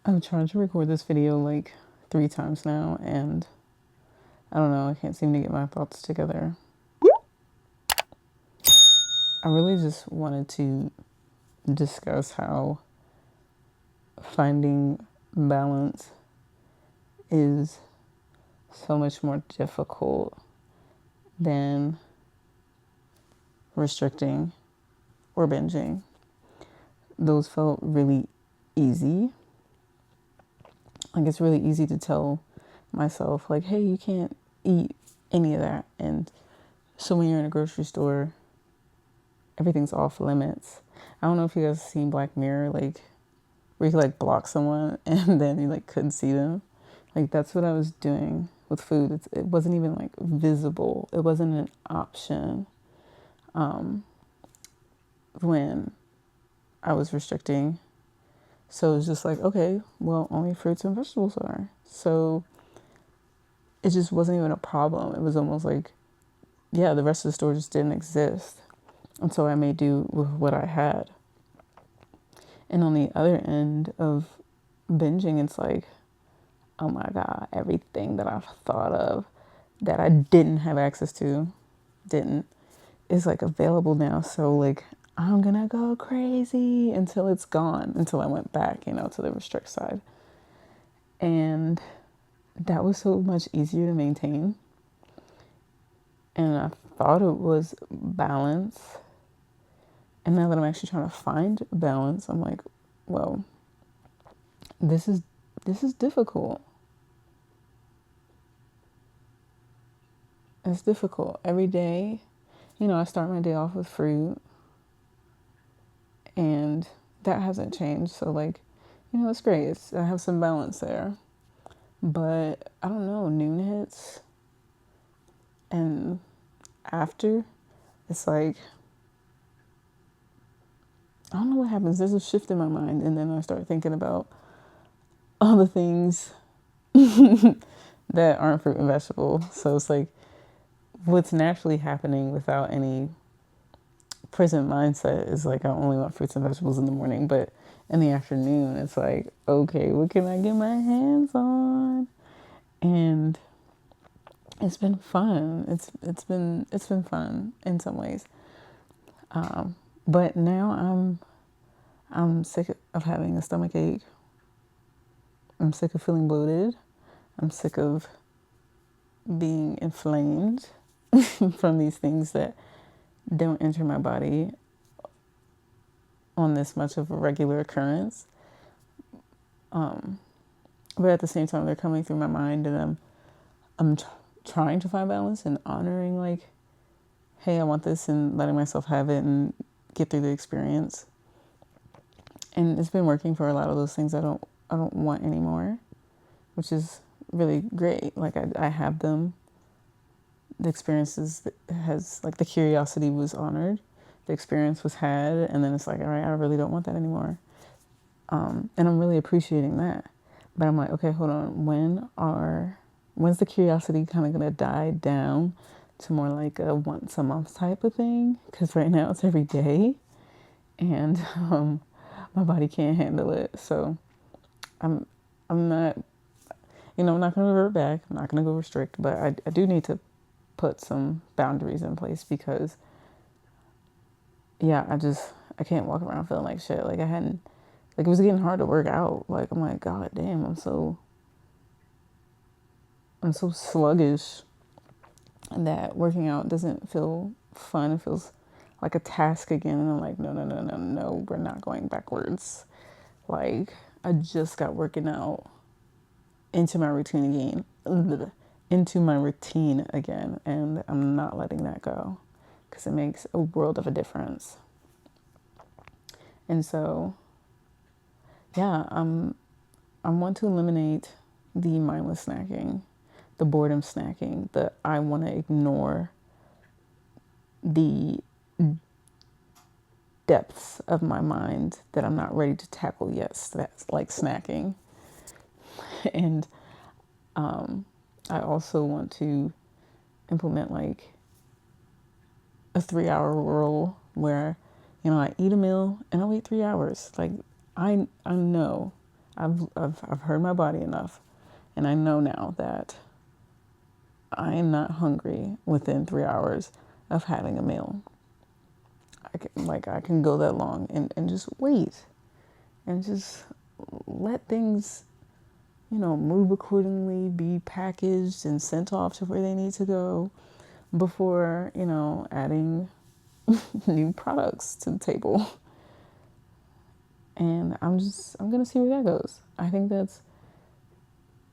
I've tried to record this video like 3 times now, and I don't know, I can't seem to get my thoughts together. I really just wanted to discuss how finding balance is so much more difficult than restricting or binging. Those felt really easy. Like, it's really easy to tell myself, like, hey, you can't eat any of that. And so when you're in a grocery store, everything's off limits. I don't know if you guys have seen Black Mirror, like, where you could, like, block someone and then you, like, couldn't see them. Like, that's what I was doing with food. It wasn't even, like, visible. It wasn't an option when I was restricting. So it was just like, okay, well, only fruits and vegetables are. So it just wasn't even a problem. It was almost like, yeah, the rest of the store just didn't exist. And so I made do with what I had. And on the other end of binging, it's like, oh my God, everything that I've thought of that I didn't have access to, is like available now. So like, I'm gonna go crazy until it's gone, until I went back, to the restrict side. And that was so much easier to maintain. And I thought it was balance. And now that I'm actually trying to find balance, I'm like, well, this is difficult. It's difficult. Every day, I start my day off with fruit. And that hasn't changed. So like, it's great. I have some balance there. But I don't know, noon hits. And after, it's like, I don't know what happens. There's a shift in my mind, and then I start thinking about all the things that aren't fruit and vegetable. So it's like, what's naturally happening without any present mindset is like, I only want fruits and vegetables in the morning, but in the afternoon, it's like, okay, what can I get my hands on? And it's been fun. It's been fun in some ways. But now I'm sick of having a stomach ache. I'm sick of feeling bloated. I'm sick of being inflamed from these things that don't enter my body on this much of a regular occurrence. But at the same time, they're coming through my mind, and I'm trying to find balance and honoring, like, hey, I want this, and letting myself have it and get through the experience. And it's been working for a lot of those things I don't want anymore, which is really great. Like, I have them. The experiences has, like, the curiosity was honored, the experience was had, and then it's like, all right, I really don't want that anymore. And I'm really appreciating that. But I'm like, okay, hold on. When's the curiosity kind of gonna die down to more like a once a month type of thing? Because right now it's every day, and my body can't handle it. So I'm not, I'm not gonna revert back. I'm not gonna go restrict, but I do need to put some boundaries in place because, yeah, I can't walk around feeling like shit. Like, it was getting hard to work out. Like, I'm like, God damn, I'm so sluggish that working out doesn't feel fun. It feels like a task again. And I'm like, no, we're not going backwards. Like, I just got working out into my routine again. And I'm not letting that go because it makes a world of a difference. And so, yeah, I want to eliminate the mindless snacking, the boredom snacking, the I want to ignore the depths of my mind that I'm not ready to tackle yet. So that's like snacking. And I also want to implement like a 3-hour rule where, I eat a meal and I wait 3 hours. Like, I know I've heard my body enough, and I know now that I am not hungry within 3 hours of having a meal. I can go that long and just wait and just let things, move accordingly, be packaged and sent off to where they need to go before, adding new products to the table. And I'm going to see where that goes. I think that's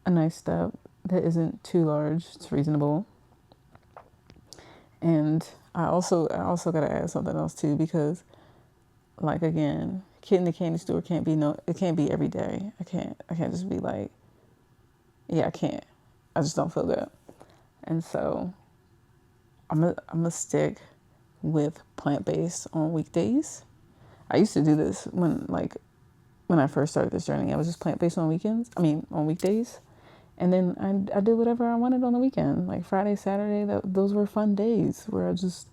a nice step that isn't too large. It's reasonable. And I also got to add something else too, because like, again, kid in the candy store it can't be every day. I can't just be like, yeah, I can't. I just don't feel good. And so I'm gonna stick with plant-based on weekdays. I used to do this when I first started this journey. I was just plant-based on on weekdays. And then I did whatever I wanted on the weekend. Like Friday, Saturday, those were fun days where I just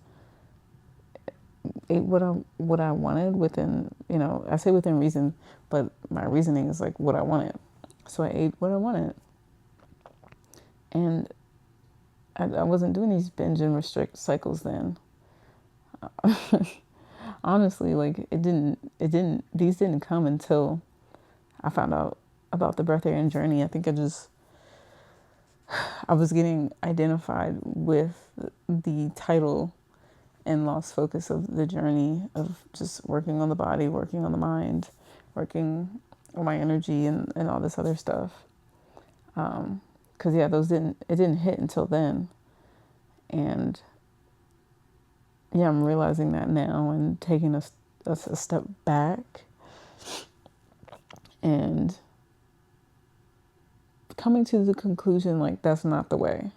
ate what I wanted within, I say within reason, but my reasoning is like what I wanted. So I ate what I wanted. And I wasn't doing these binge and restrict cycles then. Honestly, like these didn't come until I found out about the breatharian journey. I think I was getting identified with the title and lost focus of the journey of just working on the body, working on the mind, working on my energy and all this other stuff. Cause yeah, it didn't hit until then. And yeah, I'm realizing that now and taking a step back and coming to the conclusion, like, that's not the way.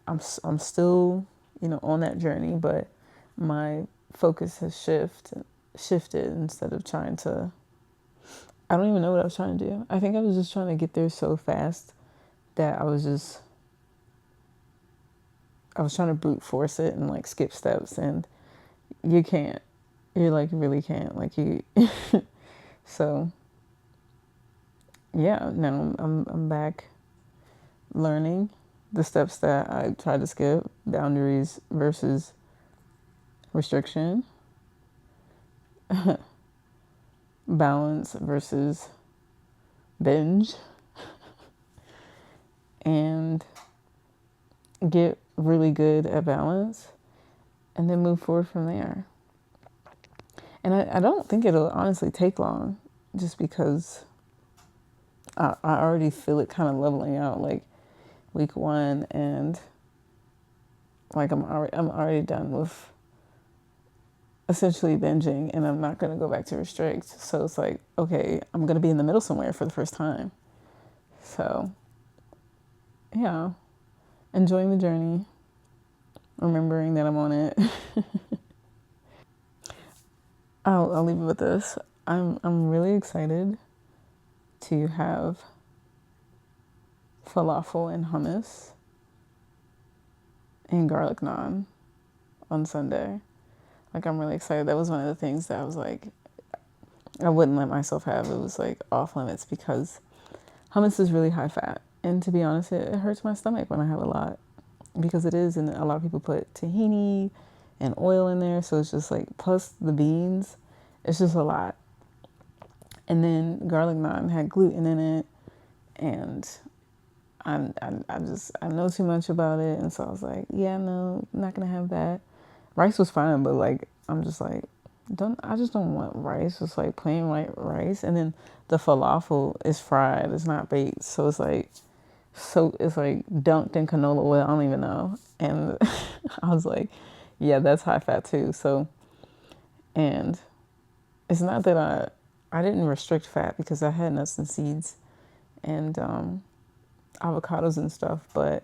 I'm still, on that journey, but my focus has shifted instead of trying to, I don't even know what I was trying to do. I think I was just trying to get there so fast that I was trying to brute force it and like skip steps, and you can't. You like really can't. Like you. So yeah, now I'm back learning the steps that I tried to skip: boundaries versus restriction, balance versus binge, and get really good at balance and then move forward from there. And I don't think it'll honestly take long, just because I already feel it kind of leveling out like week one, and like I'm already done with essentially binging, and I'm not going to go back to restrict. So it's like, okay, I'm going to be in the middle somewhere for the first time. So yeah, enjoying the journey, remembering that I'm on it. I'll leave it with this. I'm really excited to have falafel and hummus and garlic naan on Sunday. Like, I'm really excited. That was one of the things that I was like, I wouldn't let myself have. It was like off limits because hummus is really high fat. And to be honest, it hurts my stomach when I have a lot, because it is. And a lot of people put tahini and oil in there. So it's just like, plus the beans, it's just a lot. And then garlic naan had gluten in it. And I know too much about it. And so I was like, yeah, no, I'm not going to have that. Rice was fine, but like, I'm just like, I just don't want rice. It's like plain white rice. And then the falafel is fried. It's not baked. So it's like dunked in canola oil. I don't even know. And I was like, yeah, that's high fat too. So, and it's not that I didn't restrict fat, because I had nuts and seeds and avocados and stuff, but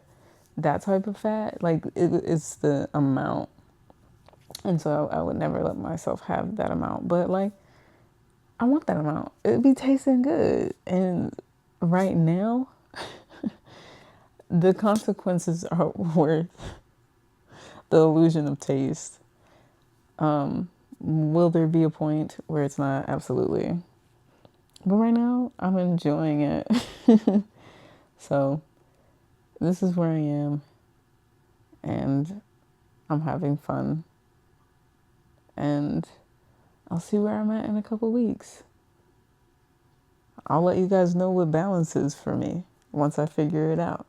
that type of fat, like, it's the amount. And so I would never let myself have that amount. But like, I want that amount. It'd be tasting good. And right now, the consequences are worth the illusion of taste. Will there be a point where it's not? Absolutely. But right now, I'm enjoying it. So, this is where I am, and I'm having fun. And I'll see where I'm at in a couple weeks. I'll let you guys know what balance is for me once I figure it out.